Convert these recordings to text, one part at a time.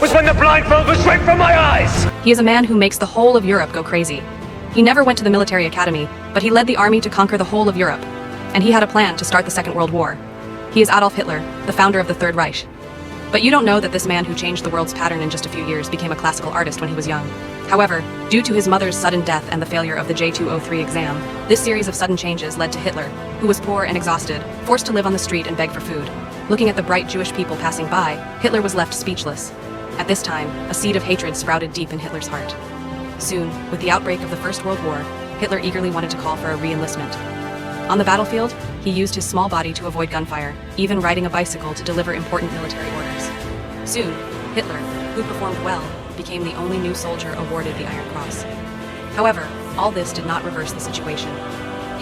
was when the blindfold was ripped from my eyes! He is a man who makes the whole of Europe go crazy. He never went to the military academy, but he led the army to conquer the whole of Europe. And he had a plan to start the Second World War. He is Adolf Hitler, the founder of the Third Reich. But you don't know that this man who changed the world's pattern in just a few years became a classical artist when he was young. However, due to his mother's sudden death and the failure of the J203 exam, this series of sudden changes led to Hitler, who was poor and exhausted, forced to live on the street and beg for food. Looking at the bright Jewish people passing by, Hitler was left speechless. At this time, a seed of hatred sprouted deep in Hitler's heart. Soon, with the outbreak of the First World War, Hitler eagerly wanted to call for a re-enlistment. On the battlefield, he used his small body to avoid gunfire, even riding a bicycle to deliver important military orders. Soon, Hitler, who performed well, became the only new soldier awarded the Iron Cross. However, all this did not reverse the situation.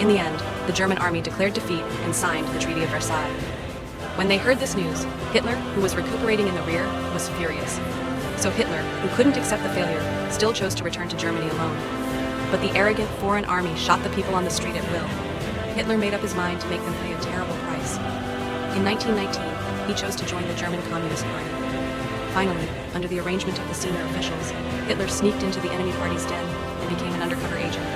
In the end, the German army declared defeat and signed the Treaty of Versailles. When they heard this news, Hitler, who was recuperating in the rear, was furious. So Hitler, who couldn't accept the failure, still chose to return to Germany alone. But the arrogant foreign army shot the people on the street at will. Hitler made up his mind to make them pay a terrible price. In 1919, he chose to join the German Communist Party. Finally, under the arrangement of the senior officials, Hitler sneaked into the enemy party's den and became an undercover agent.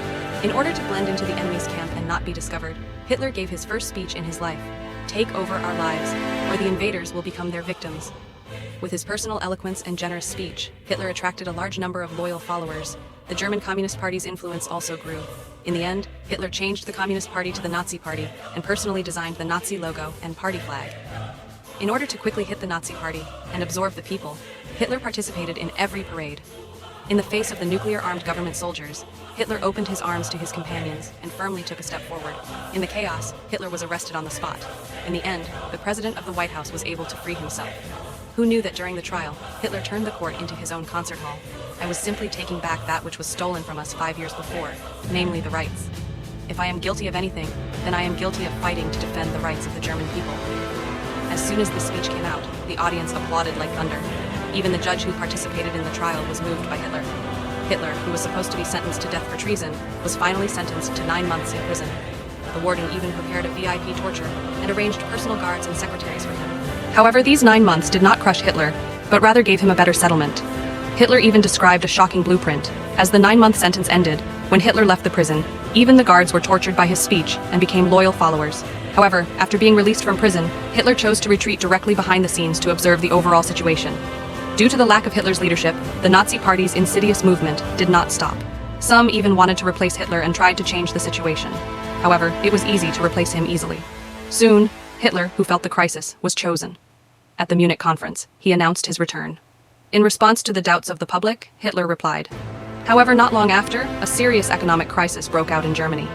In order to blend into the enemy's camp and not be discovered, Hitler gave his first speech in his life, "Take over our lives, or the invaders will become their victims." With his personal eloquence and generous speech, Hitler attracted a large number of loyal followers. The German Communist Party's influence also grew. In the end, Hitler changed the Communist Party to the Nazi Party and personally designed the Nazi logo and party flag. In order to quickly hit the Nazi Party and absorb the people, Hitler participated in every parade. In the face of the nuclear-armed government soldiers, Hitler opened his arms to his companions and firmly took a step forward. In the chaos, Hitler was arrested on the spot. In the end, the president of the White House was able to free himself. Who knew that during the trial, Hitler turned the court into his own concert hall? I was simply taking back that which was stolen from us 5 years before, namely the rights. If I am guilty of anything, then I am guilty of fighting to defend the rights of the German people. As soon as the speech came out, the audience applauded like thunder. Even the judge who participated in the trial was moved by Hitler. Hitler, who was supposed to be sentenced to death for treason, was finally sentenced to 9 months in prison. The warden even prepared a VIP torture and arranged personal guards and secretaries for him. However, these 9 months did not crush Hitler, but rather gave him a better settlement. Hitler even described a shocking blueprint. As the 9-month sentence ended, when Hitler left the prison, even the guards were tortured by his speech and became loyal followers. However, after being released from prison, Hitler chose to retreat directly behind the scenes to observe the overall situation. Due to the lack of Hitler's leadership, the Nazi Party's insidious movement did not stop. Some even wanted to replace Hitler and tried to change the situation. However, it was easy to replace him easily. Soon, Hitler, who felt the crisis, was chosen. At the Munich conference, he announced his return. In response to the doubts of the public, Hitler replied. However, not long after, a serious economic crisis broke out in Germany.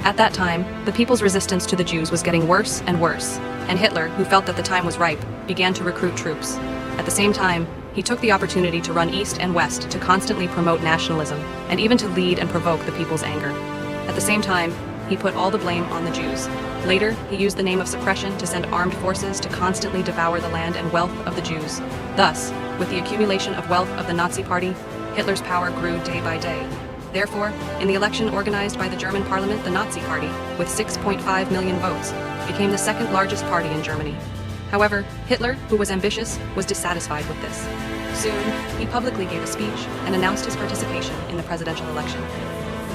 At that time, the people's resistance to the Jews was getting worse and worse, and Hitler, who felt that the time was ripe, began to recruit troops. At the same time, he took the opportunity to run east and west to constantly promote nationalism, and even to lead and provoke the people's anger. At the same time, he put all the blame on the Jews. Later, he used the name of suppression to send armed forces to constantly devour the land and wealth of the Jews. Thus, with the accumulation of wealth of the Nazi Party, Hitler's power grew day by day. Therefore, in the election organized by the German parliament, the Nazi Party, with 6.5 million votes, became the second largest party in Germany. However, Hitler, who was ambitious, was dissatisfied with this. Soon, he publicly gave a speech and announced his participation in the presidential election.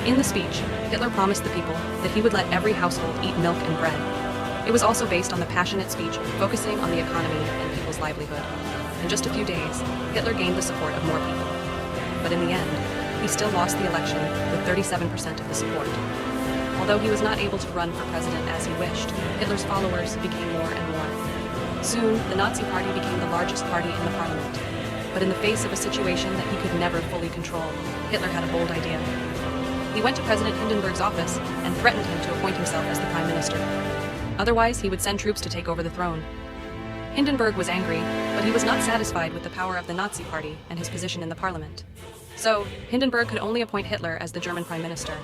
In the speech, Hitler promised the people that he would let every household eat milk and bread. It was also based on the passionate speech focusing on the economy and people's livelihood. In just a few days, Hitler gained the support of more people. But in the end, he still lost the election with 37% of the support. Although he was not able to run for president as he wished, Hitler's followers became more and more. Soon, the Nazi Party became the largest party in the parliament. But in the face of a situation that he could never fully control, Hitler had a bold idea. He went to President Hindenburg's office and threatened him to appoint himself as the prime minister. Otherwise, he would send troops to take over the throne. Hindenburg was angry, but he was not satisfied with the power of the Nazi Party and his position in the parliament. So, Hindenburg could only appoint Hitler as the German prime minister.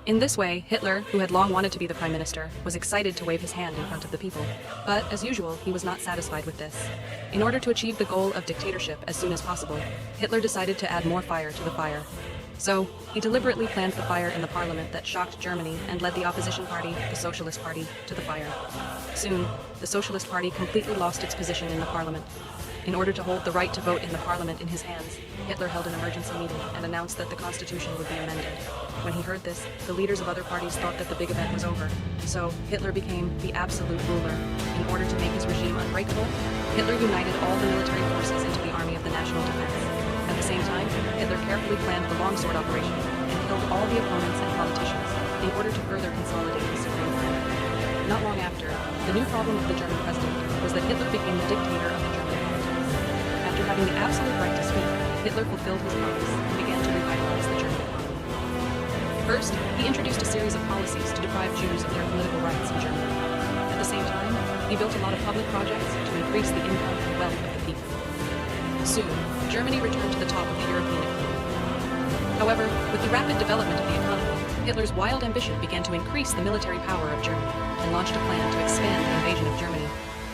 In this way, Hitler, who had long wanted to be the prime minister, was excited to wave his hand in front of the people. But, as usual, he was not satisfied with this. In order to achieve the goal of dictatorship as soon as possible, Hitler decided to add more fire to the fire. So, he deliberately planned the fire in the parliament that shocked Germany and led the opposition party, the Socialist Party, to the fire. Soon, the Socialist Party completely lost its position in the parliament. In order to hold the right to vote in the parliament in his hands, Hitler held an emergency meeting and announced that the constitution would be amended. When he heard this, the leaders of other parties thought that the big event was over. So, Hitler became the absolute ruler. In order to make his regime unbreakable, Hitler united all the military forces into the Army of the National Defense. At the same time, Hitler carefully planned the longsword operation and killed all the opponents and politicians in order to further consolidate his supreme power. Not long after, the new problem of the German president was that Hitler became the dictator of the German politics. After having the absolute right to speak, Hitler fulfilled his promise and began to revitalize the German economy. First, he introduced a series of policies to deprive Jews of their political rights in Germany. At the same time, he built a lot of public projects to increase the income and wealth of the people. Soon, Germany returned to the top of the European economy. However, with the rapid development of the economy, Hitler's wild ambition began to increase the military power of Germany and launched a plan to expand the invasion of Germany.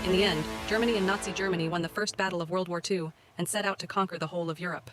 In the end, Germany and Nazi Germany won the First Battle of World War II and set out to conquer the whole of Europe.